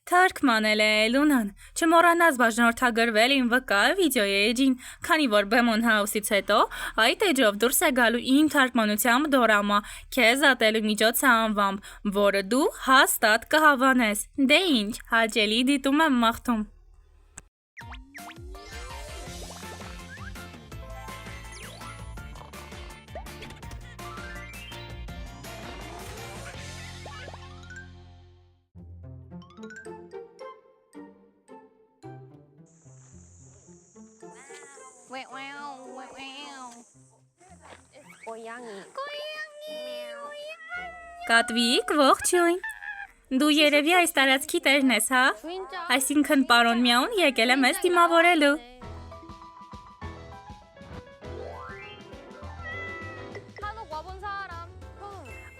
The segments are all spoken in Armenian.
Թարգմանել է Լունան, չմոռանաս բաժանորդագրվել իմ վկա վիդեոյի էջին, քանի որ Բեմոն Հաուսից հետո այդ էջով դուրս է գալու իմ թարգմանությամբ դորամա քեզ ատելու միջոցը անվամբ, որը դու հաստատ կհավանես, դե ինչ, հաճելի դիտում եմ մաղթում։ Կատվիկ, ողջույն։ Դու երևի այս տարածքի տերն ես, հա? Այսինքն պարոն Միաուն եկել է մեզ դիմավորելու։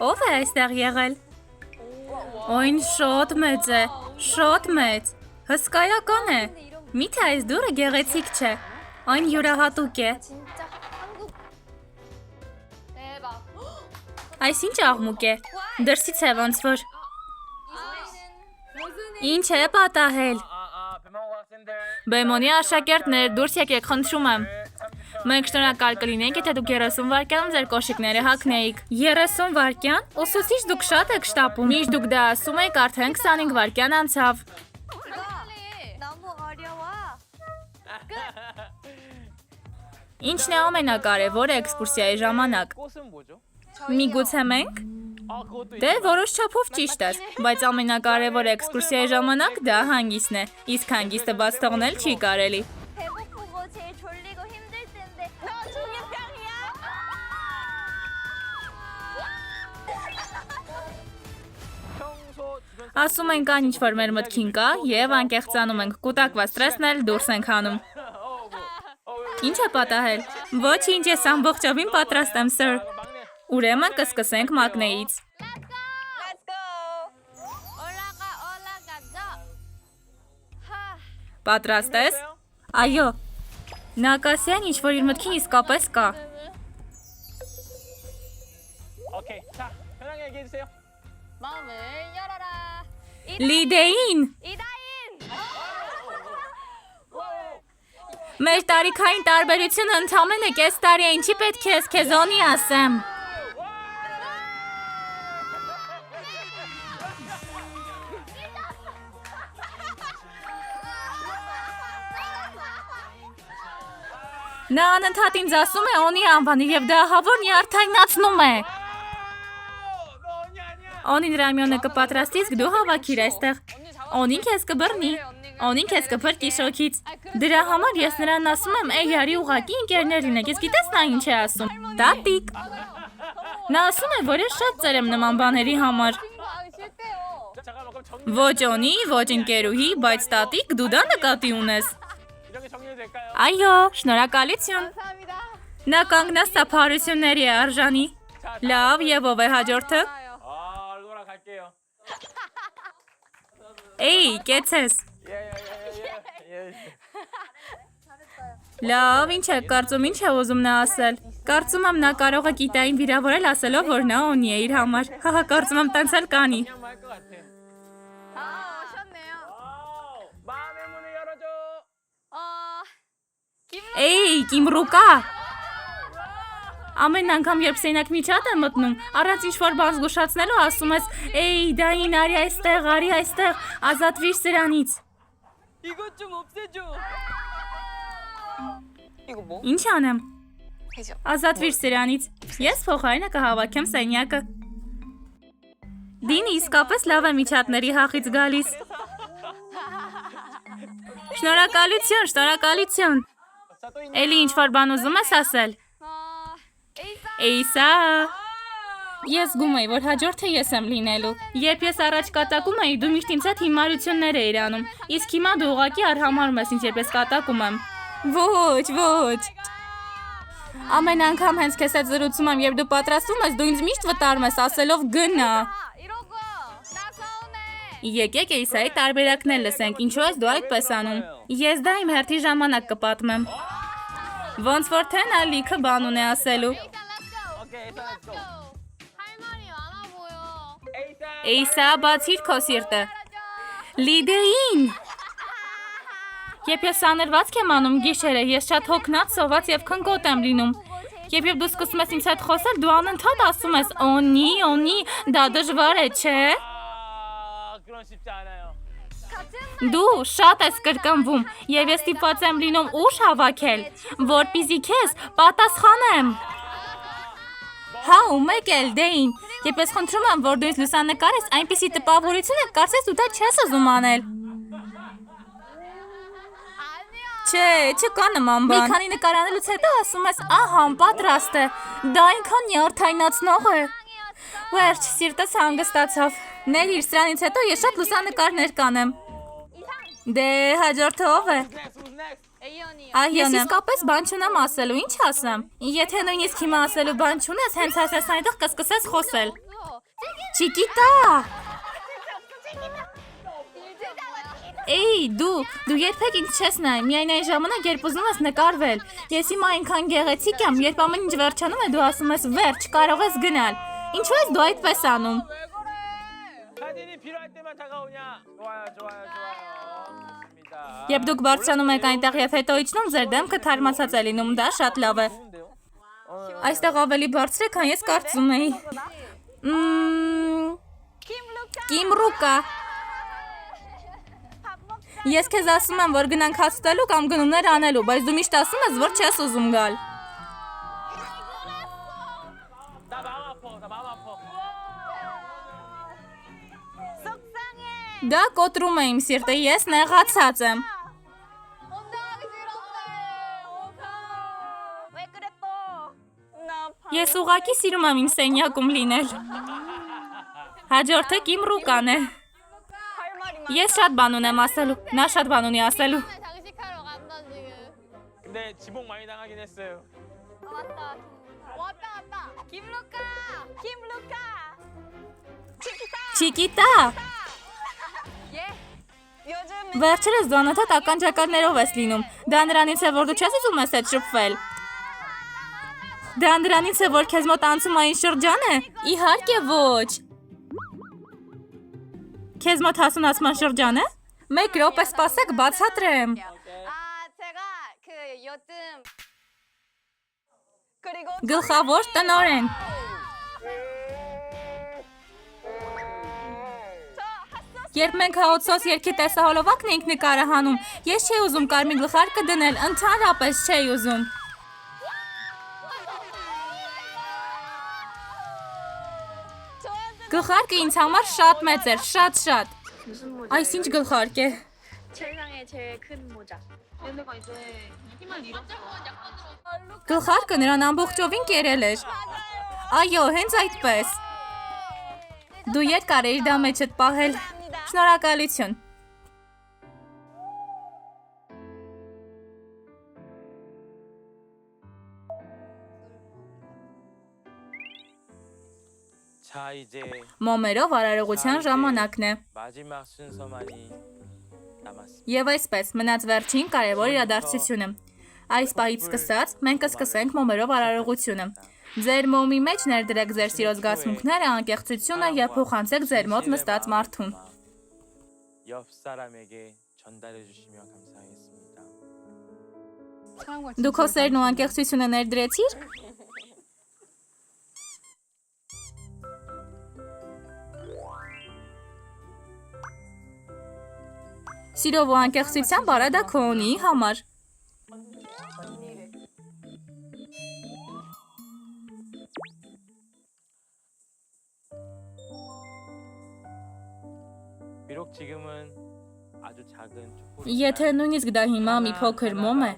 Ո՞վ է այստեղ եղել։ Օյն շոտ մեծ է, շոտ մեծ։ Հսկայական է։ Միթե այս դուրը գեղեցիկ չէ։ Այն յուրահատուկ է։ Այս ինչ աղմուկ է։ Դրսից է ոնց որ։ Ինչ է պատահել։ Բեմոնի աշակերտներ, դուրս եկեք, խնդրում եմ։ Մենք շնորհակալ կլինենք, եթե դուք 30 վայրկյանում ձեր կոշիկները հագնեիք։ 30 վայրկյան։ Ուսուցիչ դուք շատ եք շտապում։ Միշտ դուք դա ասում եք, արդեն 25 վայրկյան անցավ։ Ինչն է ամենակարևորը էքսկուրսիայի ժամանակ։ Միգուցե մենք։ Դե որոշ չափով ճիշտ ես, բայց ամենակարևորը էքսկուրսիայի ժամանակ դա հանգիստն է, իսկ հանգիստը բաց թողնել չի կարելի։ Ասում ենք այն ինչ-որ մեր մտքին կա և անկեղծանում ենք, կուտակված ստրեսն էլ դուրս ենք հանում։ Ինչ է պատահել։ Ոչինչ, ես ամբողջովին պատրաստ եմ, սըր։ Ուրեմն կսկսենք մակնեից։ Պատրաստ ես։ Այո։ Նա կասեն ինչ-որ իր մտքին իսկապես կա։ Լիդեին։ Մեր տարիքային տարբերությունը ընդամենը կես տարի է, ինչի պետք է ես քեզոնի ասեմ։ Նա անընդհատ ինձ ասում է Օնի անվանը և դա ահավոր նյարդայնացնում է։ Օնին Ռամյոնը կպատրաստի, իսկ դու հավաքիր այստեղ։ Օնին քեզ կբռնի, Օնին քեզ կփրկի շոքից։ Դրա համար ես նրան ասում եմ, էй արի ուղղակի ընկերներ լինեք, իսկ գիտես նա ինչ է ասում։ Տատիկ։ Նա ասում է, որ ես շատ ծեր եմ նման բաների համար։ Ոչ Օնի, ոչ ընկերուհի, բայց տատիկ, դու դա նկատի ունես։ Այո, շնորհակալություն։ Նա կանգնած ծափահարությունների է արժանի։ Լավ, և ով է հաջորդը։ Էй, կեցես։ Լավ, ինչ է կարծում, ինչ է ուզում նա ասել։ Կարծում եմ նա կարող է Կիտային վիրավորել ասելով, որ նա Օնի է իր համար։ Հահա, կարծում եմ տենց էլ կանի։ Էй, կիմրուկա։ Ամեն անգամ, երբ սենյակ միջատ է մտնում, առանց ինչ-որ բան զգուշացնելու ասում ես, էй, դային, արի այստեղ, ազատվիր սրանից։ Ինչ անեմ։ Ազատվիր սրանից։ Ես փոխարենը կհավաքեմ սենյակը։ Դինի իսկապես լավ է միջատների հախից գալիս։ Շնորհակալություն։ Էլի ինչ-որ բան ուզում ես ասել։ Էյսա։ Ես զգում էի, որ հաջորդը ես եմ լինելու։ Երբ ես առաջ կատակում էի, դու միշտ ինձ հետ հիմարություններ էիր անում, իսկ հիմա դու ուղղակի արհամարհում ես ինձ, երբ ես կատակում եմ։ Ոչ։ Ամեն անգամ հենց քեզ հետ զրուցում եմ, երբ դու պատրաստվում ես, դու ինձ միշտ վտարում ես, ասելով գնա։ Եկեք Էյսայի տարբերակներ լսենք, ինչու ես դու այդպես անում։ Ես դա իմ հերթի ժամանակ կպատմեմ։ Ոնց որ թե նա լիքը բան ունի ասելու։ Էյսա, բացիր քո սիրտը։ Լիդեին։ Երբ ես սանրվածք եմ անում գիշերը, ես շատ հոգնած, սոված և քնկոտ եմ լինում։ Երբ դու սկսում ես ինձ հետ խոսել, դու անընդհատ ասում ես օնի, դա դժվար է, չէ՞։ Դու շատ ես կրկնվում, և ես ստիպված եմ լինում ուժ հավաքել, որպեսզի քեզ պատասխանեմ։ Հա, ու մեկ էլ, Դեին, երբ ես խնդրում եմ, որ դու ինձ լուսանկարես, այնպիսի տպավորություն է, կարծես դու դա չես ուզում անել։ Չէ, չկա նման բան։ Մի քանի նկարանելուց հետո ասում ես, ահա, պատրաստ է։ Դա այնքան նյարդայնացնող է։ Վերջ, սիրտս հանգստացավ։ Ներիր, սրանից հետո ես շատ լուսանկարներ կանեմ։ Դե, հաջորդը ով է։ Ես իսկապես բան չունեմ ասելու, ինչ ասեմ։ Եթե նույնիսկ հիմա ասելու բան չունես, հենց ասես այնտեղ կսկսես խոսել։ Չիկիտա։ Էй, դու երբեք ինձ չես նայ, միայն այն ժամանակ, երբ ուզում ես նկարվել։ Ես հիմա այնքան գեղեցիկ եմ, երբ ամեն ինչ վերջանում է, դու ասում ես վերջ, կարող ես գնալ։ Ինչու ես դու այդպես անում։ Երբ դուք բարձրանում եք այնտեղ և հետո իջնում, ձեր դեմքը թարմացած է լինում, դա շատ լավ է։ Այստեղ ավելի բարձր է, քան ես կարծում էի։ Կիմրուկա։ Ես քեզ ասում եմ, որ գնանք հաց ուտելու կամ գնումներ անելու, բայց դու միշտ ասում ես, որ չես ուզում գալ։ Դա կոտրում է իմ սիրտը, ես նեղացած եմ։ Ես ուղղակի սիրում եմ իմ սենյակում լինել։ Հաջորդը Կիմրուկան է։ Ես շատ բան ունեմ ասելու, նա շատ բան ունի ասելու։ Չիկիտա։ Վերջերս դու անընդհատ ականջակալներով ես լինում։ Դա նրանից է, որ դու չես ուզում ես հետ շփվել։ Դա նրանից է, որ քեզ մոտ անցումային շրջան է։ Իհարկե ոչ։ Քեզ մոտ հասունացման շրջան է։ Մեկ րոպե սպասեք, բացատրեմ։ Գլխավոր տնօրեն։ Երբ մենք հաոցոս երգի տեսահոլովակն էինք նկարահանում, ես չէի ուզում կարմիր գլխարկը դնել, ընդհանրապես չէի ուզում։ Գլխարկը ինձ համար շատ մեծ էր, շատ։ Այս ինչ գլխարկ է։ Գլխարկը նրան ամբողջովին կերել էր։ Այո, հենց այդպես։ Դու երկար էիր դա մեջդ պահել։ Շնորհակալություն։ Մոմերով արարողության ժամանակն է։ Եվ այսպես, մնաց վերջին կարևոր իրադարձությունը։ Այս պահից սկսած, մենք կսկսենք մոմերով արարողությունը։ Ձեր մոմի մեջ ներդրեք ձեր սիրո զգացմունքները, անկեղծությունը և փոխանցեք ձեր մոտ նստած մարդուն։ Դու քո սերն ու անկեղծությունը ներդրեցիր։ Սիրով ու անկեղծության բարադա քոնի համար։ Եթե նույնիսկ դա հիմա մի փոքր մոմ է,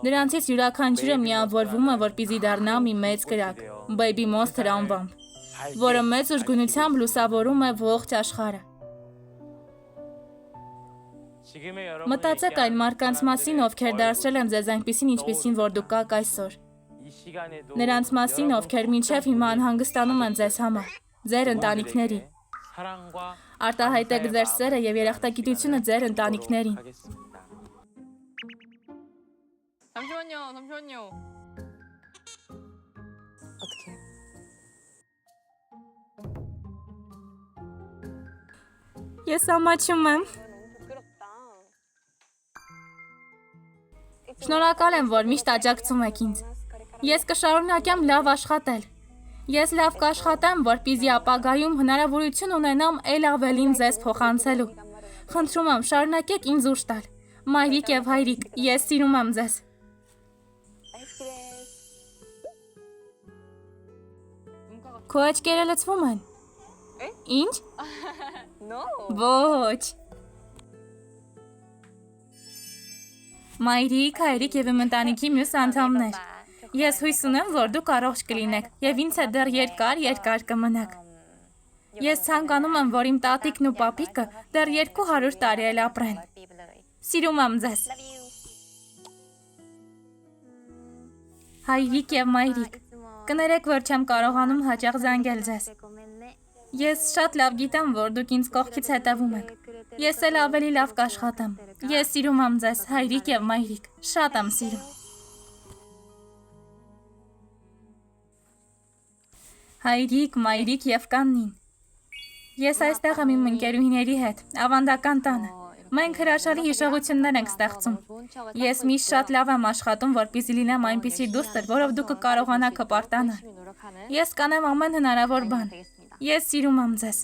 նրանցից յուրաքանչյուրը միավորվում է, որպեսզի դառնա մի մեծ կրակ, Baby Monster անվամբ, որը մեծ ուժգնությամբ լուսավորում է ողջ աշխարհը։ Մտածեք այն մարդկանց մասին, ովքեր դարձրել են ձեզ այնպիսին, ինչպիսին որ դուք կաք այսօր։ Նրանց մասին, ովքեր մինչև հիմա անհանգստանում են ձեզ համար, ձեր ընտանիքների։ Արտահայտեք ձեր սերը և երախտագիտությունը ձեր ընտանիքներին։ Ես ամաչում եմ։ Շնորհակալ եմ, որ միշտ աջակցում եք ինձ։ Ես կշարունակեմ լավ աշխատել։ Ես լավ կաշխատեմ, որպեսզի ապագայում հնարավորություն ունենամ էլ ավելին ձեզ փոխանցելու։ Խնդրում եմ, շարունակեք ինձ ուժ տալ։ Մայրիկ եւ հայրիկ, ես սիրում եմ ձեզ։ Քո աչքերը լցվում են։ Ինչ։ Ոչ։ Մայրիկ, հայրիկ եւ իմ ընտանիքի մյուս անդամներ։ Ես հույս ունեմ, որ դուք առողջ կլինեք եւ ինձ հետ դեռ երկար կմնաք։ Ես ցանկանում եմ, որ իմ տատիկն ու պապիկը դեռ 200 տարի էլ ապրեն։ Սիրում եմ ձեզ։ Հայրիկ եւ մայրիկ, կներեք, որ չեմ կարողանում հաճախ զանգել ձեզ։ Ես շատ լավ գիտեմ, որ դուք ինձ կողքից հետևում եք։ Ես էլ ավելի լավ կաշխատեմ։ Ես սիրում եմ ձեզ, հայրիկ եւ մայրիկ։ Շատ եմ սիրում։ Հայրիկ, մայրիկ եւ կաննին։ Ես այստեղ եմ իմ ընկերուհիների հետ, ավանդական տանը։ Մենք հրաշալի հիշողություններ ենք ստեղծում։ Ես միշտ շատ լավ եմ աշխատում, որպեսզի լինեմ այնպիսի դուստր, որով դուք կկարողանաք հպարտանալ։ Ես կանեմ ամեն հնարավոր բան։ Ես սիրում եմ ձեզ։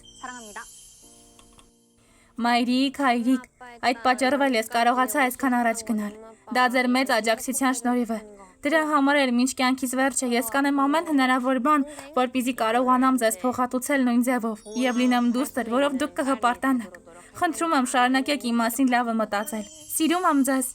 Մայրիկ, հայրիկ, այդ պատճառով էլ ես կարողացա այսքան առաջ գնալ։ Դա ձեր մեծ աջակցության շնորհիվ է։ Դրա համար էլ մինչ կյանքիս վերջը ես կանեմ ամեն հնարավոր բան, որպեսզի կարողանամ ձեզ փոխհատուցել նույն ձևով եւ լինեմ դուստր, որով դուք կհպարտանաք։ Խնդրում եմ, շարունակեք իմ մասին լավը մտածել։ Սիրում եմ ձեզ։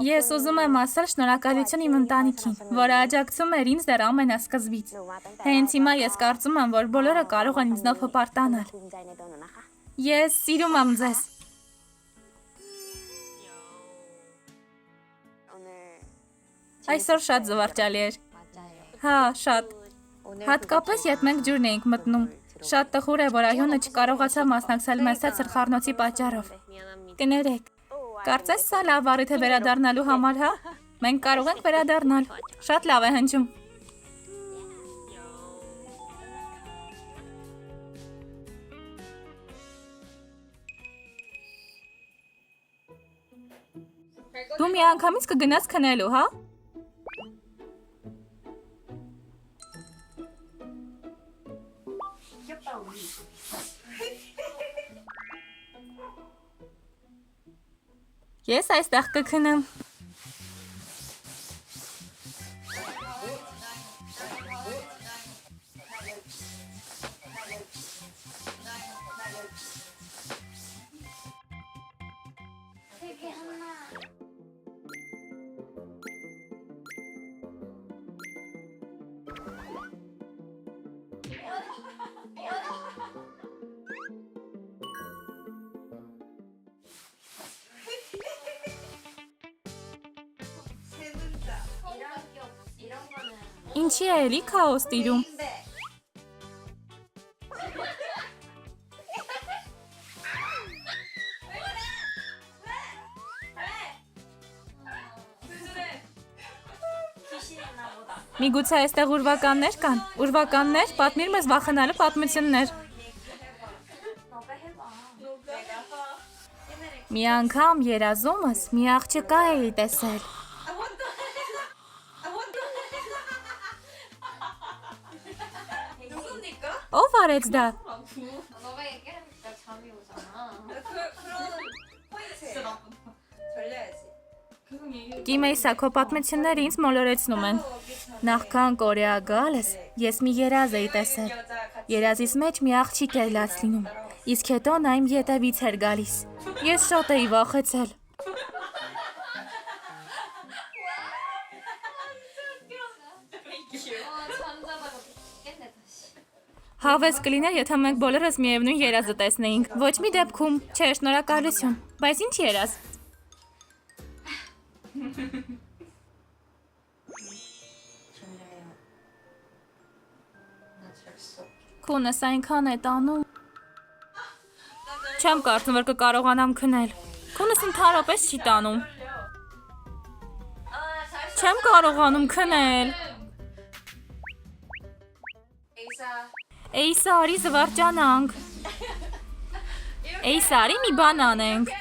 Ես ուզում եմ ասել շնորհակալություն իմ ընտանիքին, որը աջակցում էր ինձ դեռ ամենասկզբից։ Հենց հիմա ես կարծում եմ, որ բոլորը կարող են ինձնով հպարտանալ։ Ես սիրում եմ ձեզ։ Այսօր շատ զվարճալի էր։ Հա, շատ։ Հատկապես, երբ մենք ջուրն էինք մտնում։ Շատ տխուր է, որ Այոնը չկարողացավ մասնակցել մեծ սրխառնոցի պատճառով։ Կներեք։ Կարծես սա լավ առիթ է վերադառնալու համար, հա։ Մենք կարող ենք վերադառնալ։ Շատ լավ է հնչում։ Դու միանգամից կգնաս քնելու, հա։ Ես այստեղ կքնեմ։ Ինչի է էլի քաոս տիրում։ Միգուցե այստեղ ուրվականներ կան։ Ուրվականներ, պատմիր մեզ վախենալու պատմություններ։ Մի անգամ երազումս մի աղջկա էի տեսել։ Ով արեց դա։ Կիմեյսա, քո պատմությունները ինձ մոլորեցնում են։ Նախքան Կորեա գալս, ես մի երազ էի տեսել։ Երազիս մեջ մի աղջիկ էր լաց լինում, իսկ հետո նա իմ ետևից էր գալիս։ Ես շատ էի վախեցել։ Հավես կլիներ, եթե մենք բոլորս միևնույն երազը տեսնեինք։ Ոչ մի դեպքում, չէ, շնորհակալություն։ Բայց ինչ երազ։ Քունս այնքան է տանում։ Չեմ կարծում, որ կկարողանամ քնել։ Քունս ընդհանրապես չի տանում։ Չեմ կարողանում քնել։ Էյսա, արի զվարճանանք։ Էй Սարի մի բան անենք։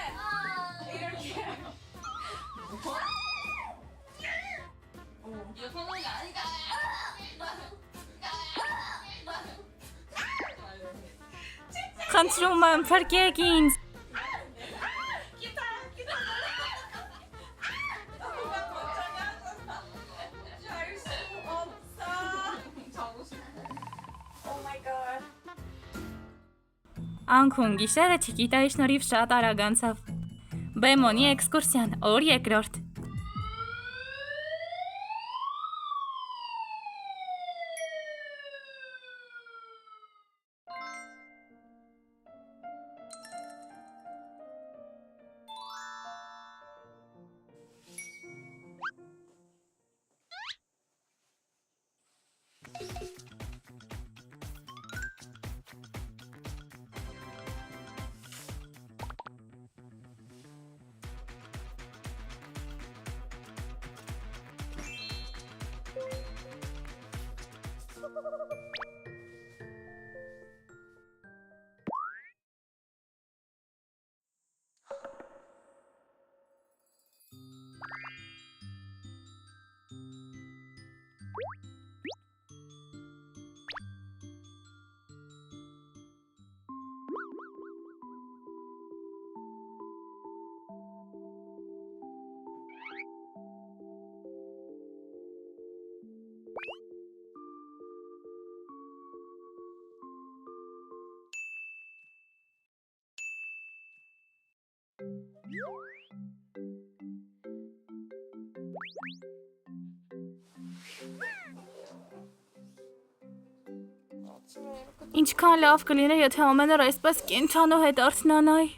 Խնդրում եմ, փրկեք ինձ։ Անքուն գիշերը Չիկիտայի շնորհիվ շատ արագ անցավ։ Բեմոնի էքսկուրսիան, օր երկրորդ։ Ինչքան լավ կլիներ, եթե ամեն օր այսպես կենթանու հետ արթնանայի։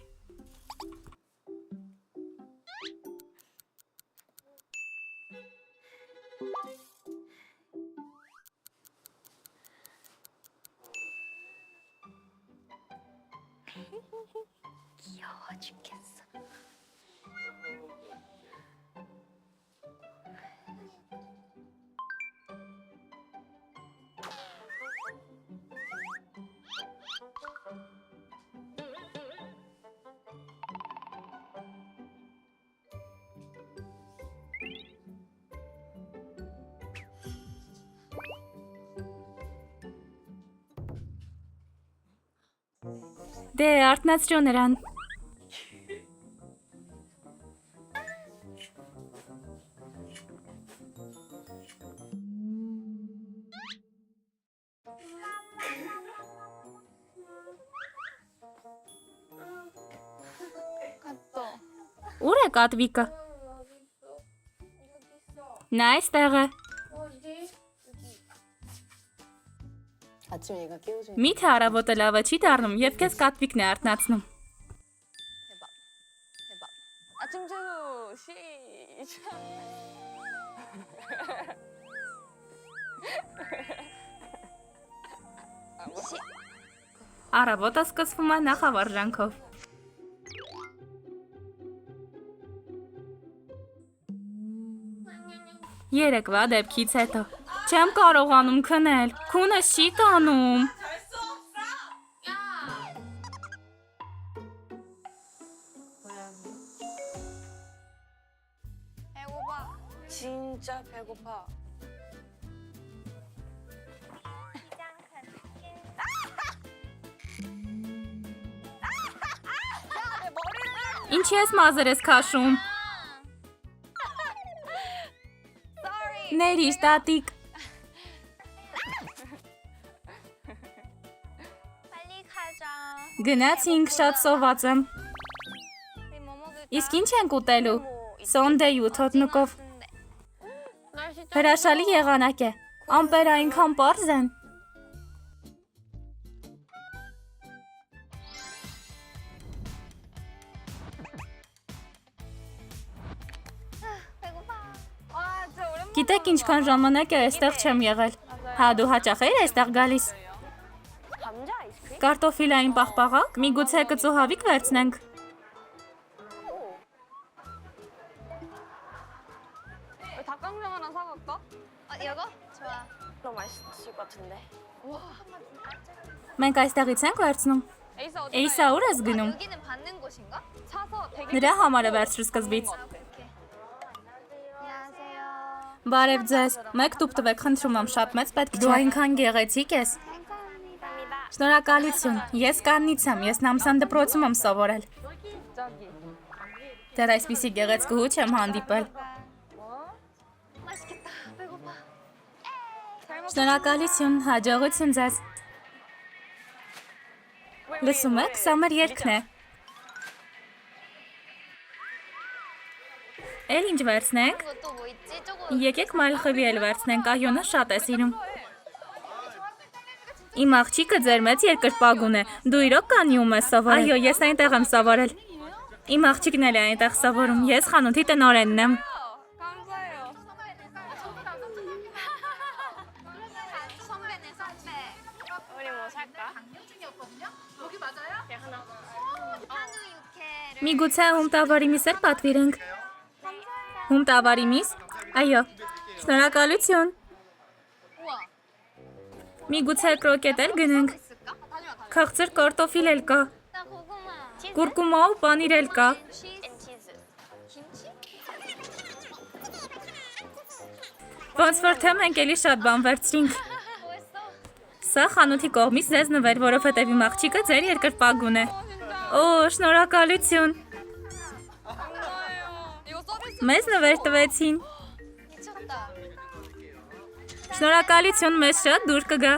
Դե, արթնացրու նրան։ Ուր է Կատվիկը։ Նա այստեղ է։ Միթե առավոտը լավը չի դառնում և քեզ Կատվիկն է արթնացնում։ Առավոտը սկսվում է նախավարժանքով։ Երեկվա դեպքից հետո։ Չեմ կարողանում քնել, քունս չի տանում։ 진짜 배고파. Ինչի ես մազեր ես քաշում։ Ներիր, տատիկ։ Գնացինք, շատ սոված եմ։ Իսկ ինչ ենք ուտելու։ Սոնդեյ ու թոտնուկով։ Հրաշալի եղանակ է։ Ամպերը այնքան պարզ են։ Գիտեք ինչքան ժամանակ է այստեղ չեմ եղել։ Հա, դու հաճախ ես այստեղ գալիս։ Կարտոֆիլային պաղպաղակ, միգուցե կծուհավիկ վերցնենք։ 닭강정 하나 사갈까? 이거? 좋아. 너무 맛있을 것 같은데. Մենք այստեղից ենք վերցնում։ Էյսա ուր ես գնում։ 여기는 받는 곳인가? 차서 되게 Նրա համար է վերցրու սկզբից։ 안녕하세요. Բարև ձեզ։ Մեկ տուփ տվեք, խնդրում եմ, շատ մեծ պետք չէ։ Դու այնքան գեղեցիկ ես։ 감사합니다. Շնորհակալություն։ Ես կանից եմ, ես Նամսան դպրոցում եմ սովորել։ Դեռ այսպիսի գեղեցկուհու չեմ հանդիպել։ 맛있겠다. 배고파. Շնորհակալություն, հաջողություն ձեզ։ Լսում եք, սա մեր երգն է։ Էլ ինչ վերցնենք։ 이거 또 뭐 있지? 저거 Եկեք մալխվի էլ վերցնենք, այոնը շատ է սիրում։ Իմ աղջիկը ձեր մեծ երկրպագուն է։ Դու իրոք կանիում ես սովորել։ Այո, ես այնտեղ եմ սովորել։ Իմ աղջիկն էլ է այնտեղ սովորում։ Ես խանութի տնօրենն եմ։ 감사해요. 선배네 선배. 우리 뭐 살까? 한우 육회를. Միգուցե հումտավարի միս էլ պատվիրենք։ Հումտավարի միս։ Այո։ Շնորհակալություն։ 우와. Միգուցե կրոկետ էլ գնենք։ 있을까? Քաղցր կարտոֆիլ էլ կա։ 나 고구마. Կուրկումա ու պանիր էլ կա։ 치즈. 김치? Ոնց որ թե մենք էլի շատ բան վերցրինք։ 뭐 했어? Սա խանութի կողմից ձեզ նվեր, որովհետև իմ աղջիկը ձեր երկրպագուն է։ Օ, շնորհակալություն։ 이거 서비스 Մեզ նվեր տվեցին։ 미쳤다. Շնորհակալություն, մեզ շատ դուր կգա։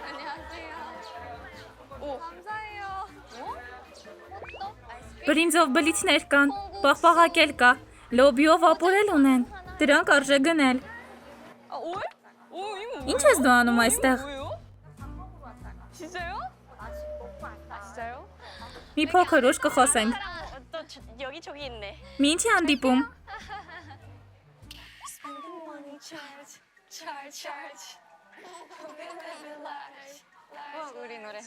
안녕하세요. 오, 감사해요. 호떡 아이스크림. Բրինձով բլիթներ կան, պաղպաղակ էլ կա, լոբիով ապուրել ունեն։ Դրանք արժե գնել։ 아, 올? 오, 이거 Ինչ ես դու անում այստեղ։ 뭐예요? 진짜요? 진짜요? Մի փոքր ուշ կխոսենք։ 또 여기저기 있네. Մինչ հանդիպում։ 우리 노래.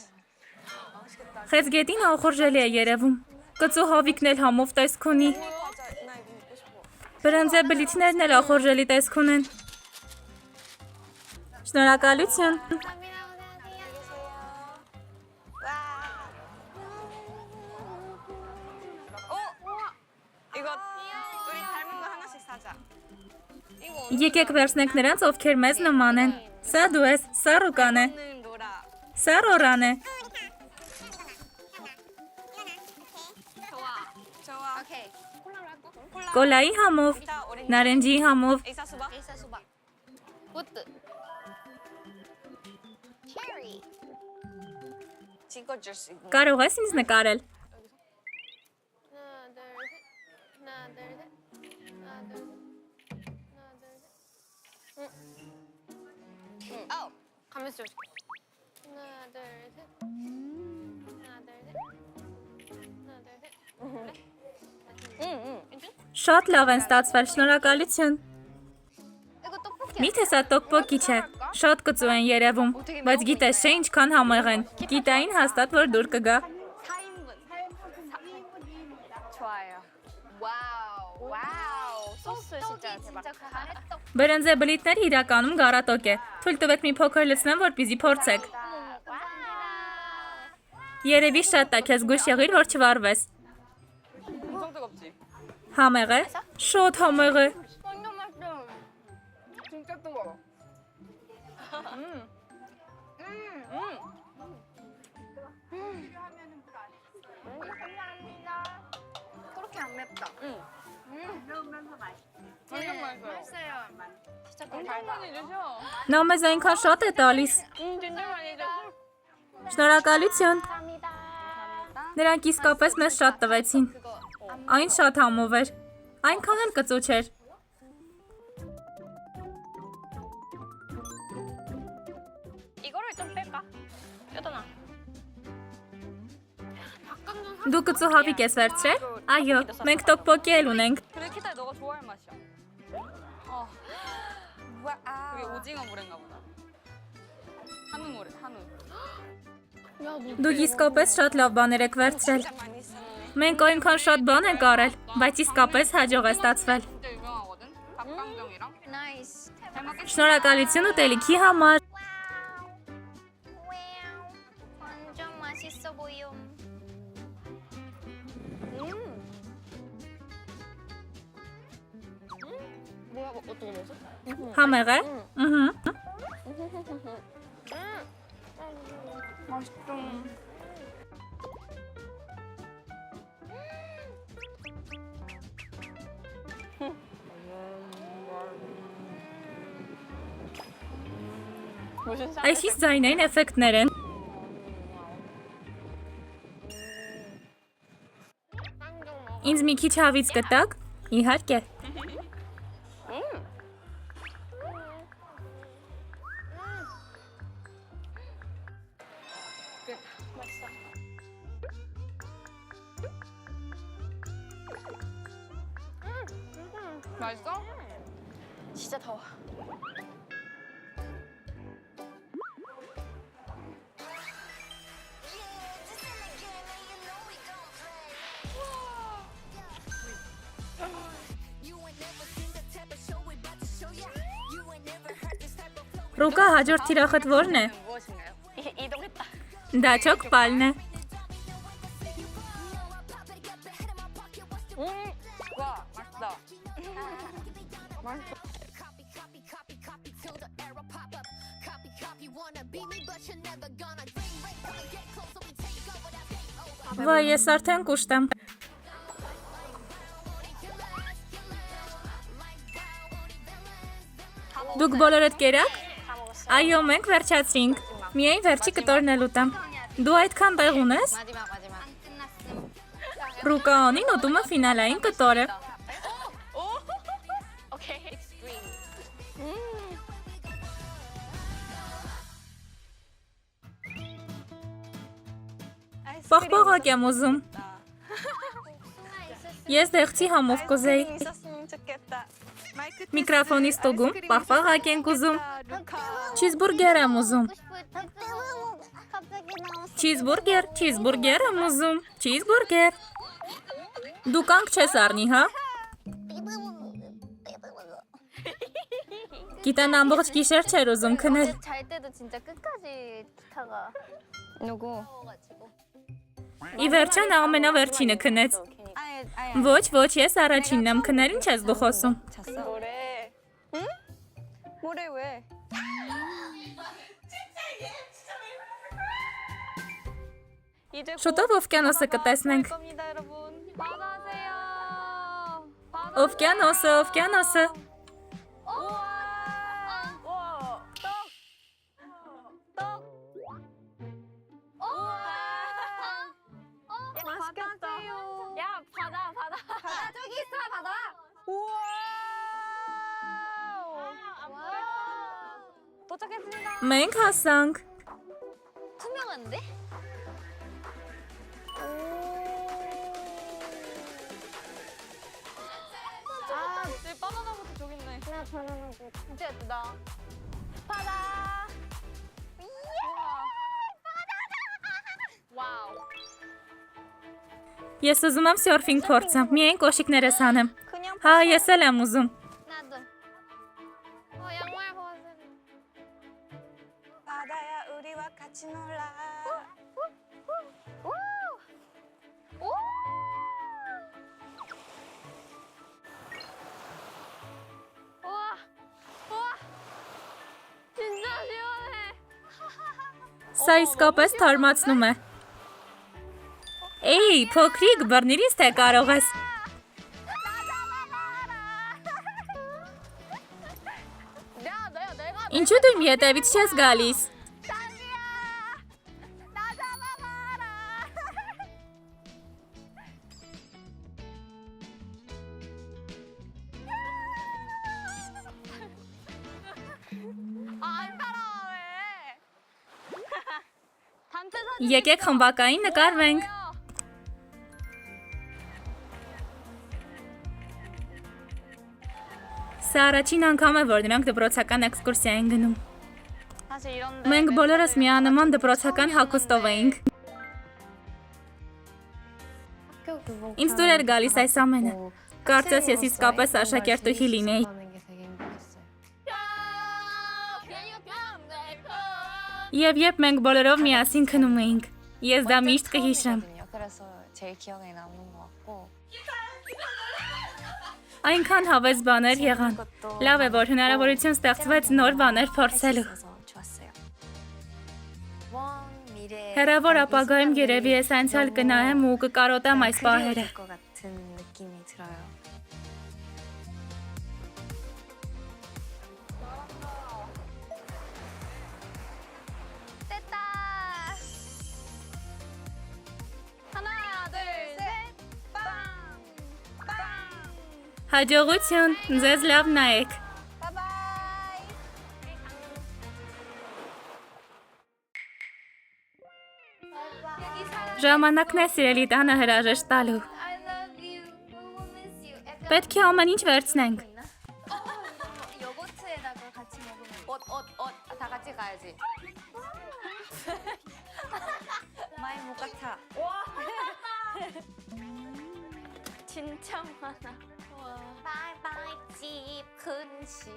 Խեցգետին ախորժելի է երևում։ Կծու հավիկն էլ համով տեսք ունի։ 나 이거 먹고 싶어. Բրնձե բլիթներն էլ ախորժելի տեսք ունեն։ Շնորհակալություն։ 이거 우리 닮은 거 하나씩 사자. 이거 Եկեք վերցնենք նրանց, ովքեր մեզ նման են։ Սա դու ես, սա Ռուկան է, 오늘 놀아. սա Ռորան է։ 좋아. 좋아. 오케이. 콜라로 할까? 콜라. Կոլայի համով, նարենջի համով, 에이사 수박. 에이사 수박. 우드. 체리. 찍어줄 수 있는. կարող ես ինձ նկարել։ 하나, 둘, 셋. 하나, 둘, 셋. 하나, 둘, 셋. 하나, 둘, 셋. 응. 응. 아우. 가면서 좀. 하나, 둘, 셋. 하나, 둘, 셋. 하나, 둘, 셋. 그래? 응, 응. 괜찮아? Շատ լավ են ստացվել, շնորհակալություն։ 이거 떡볶이. Միթե սա տոկպոկի չէ։ Շատ կծու են երևում, բայց գիտես չէ ինչքան համեղ են։ Գիտային հաստատ որ դուր կգա։ 4인분. 좋아요. 와우. 와우. 소스 진짜 대박. 가래떡. Բրնձե բլիթները իրականում գարատոկ է։ Թույլ տվեք մի փոքր լցնեմ, որպեսզի փորձեք։ Երևի շատ տաք ես գույշ եղիր, որ չվարվես։ 엄청 뜨겁지? Համեղ է։ Շատ համեղ է։ 완전 맛있어. 진짜 뜨거워. 감사합니다. 그렇게 안 맵다. 매우면서 맛있어. 완전 맛있어요. 진짜 엄청 많이 드셔. Նա մեզ այնքան շատ է տալիս։ 진짜 많이 드셔. Շնորհակալություն։ 감사합니다. Նրանք իսկապես մեզ շատ տվեցին։ Այն շատ համով էր։ Այնքան էլ կծու չէր։ 이거를 좀 뺄까? 뼈다나. Դու կծու հավիկ ես վերցրել։ Այո, մենք տոկպոկի էլ ունենք։ 그래 키타 너가 좋아할 맛이야. 그게 오징어 물회인가 보다. 한우 물회, 한우. Դու իսկապես շատ լավ բաներ եք վերցրել։ Մենք այնքան շատ բան ենք արել, բայց իսկապես հաջող է ստացվել։ 진짜 유명하거든. 닭강정이랑. 나이스. 잘 먹겠습니다. Շնորհակալություն ուտելիքի համար։ 맛있어 보여. 뭐야, 어떤 거 먹었어? Համեղ է։ Ահա։ 맛있어. 무슨 살? Այս իսկ ձայնային էֆեկտներ են։ Ինձ մի քիչ հավից կտակ։ Իհարկե։ 맛있어. 맛있어? 진짜 더워. Ռուկա հաջորդ թիրախդ ո՞րն է։ 무엇인가요? 이동했다. Դա չոկպալն է։ 와, 맛있다. 맛있어. Վայ, ես արդեն կուշտ եմ։ Դուք բոլորդ կերաք։ 다 먹었어. Այո, մենք վերջացրինք։ Միայն վերջի կտորն էլ ուտեմ։ Դու այդքան տեղ ունես։ 마지막. Ռուկաոնին ուտում է ֆինալային կտորը։ 오. 오케이. 익스트림. Պաղպաղակ եմ ուզում։ Ես դեղցի համով կուզեի։ 있었으면 좋겠다. Միկրոֆոնի ստուգում պաղպաղակ ենք ուզում։ Չիզբուրգեր եմ ուզում։ Չիզբուրգեր եմ ուզում։ Չիզբուրգեր։ Դու կանք չես առնի, հա։ Գիտան ամբողջ գիշեր չէր ուզում քնել։ 잘 때도 진짜 끝까지 기타가 누구? Ի վերջո նա ամենավերջինը քնեց։ Ոչ, ոչ, ես առաջինն եմ քնել, ինչ ես դու խոսում։ 뭐래? 응? 뭐래 왜? 이제 Շուտով օվկիանոսը կտեսնենք։ 겁니다, 여러분. 바다세요. Օվկիանոսը, օվկիանոսը։ 우와. 우와. 떡. 우와. 맛있겠다. 야, 바다. 저기 있어, 바다. 우와. 도착했습니다. Մենք հասանք։ 투명한데? 아, 내 바나나부터 저기 있네. 나 바나나부터. 진짜 예쁘다. 바다. 와우. Ես ուզում եմ սյորֆինգ փորձեմ, միայն կոշիկներս անեմ։ Հա, ես էլ եմ ուզում։ 나도. 양말 벗으세요. 바다야 우리와 같이 놀아. 오! 우와! 진짜 시원해! Սա իսկապես թարմացնում է։ Էй, փոքրիկ, բռնիրից թե կարող ես։ 내가 Ինչու դու իմ ետևից չես գալիս։ 자기야! 나 잡아봐라! 안 따라와 왜? 단체 사진 Եկեք խմբակային նկարվենք։ Սա առաջին անգամ է, որ նրանք դպրոցական էքսկուրսիա են գնում։ 사실 이런데 Մենք բոլորս միանման դպրոցական հագուստով էինք։ Ինձ դուր էր գալիս այս ամենը։ Կարծես ես իսկապես աշակերտուհի լինեի։ Եվ երբ մենք բոլորով միասին քնում էինք։ Ես դա միշտ կհիշեմ։ 그래서 제일 기억에 남는 것 같고. Այնքան հավես բաներ եղան։ Լավ է, որ հնարավորություն ստեղծվեց նոր բաներ փորձելու։ Հեռավոր ապագայում երևի էսենցիալ կնայեմ ու կկարոտամ այս պահերը։ 같은 느낌이 들어요. 됐다. 하나, 둘, 셋. 빵! 빵! Հաջողություն, ձեզ լավ նայեք։ 바이바이. 여기 사람. Ժամանակն է սիրելի տանը հրաժեշտ տալու։ I love you. We will miss you. 약간 Պետք է ամեն ինչ վերցնենք։ 요거트에다가 같이 먹으면 옷 다 같이 가야지. 많이 못 같아. 진짜 많아. 바이바이 집 근시.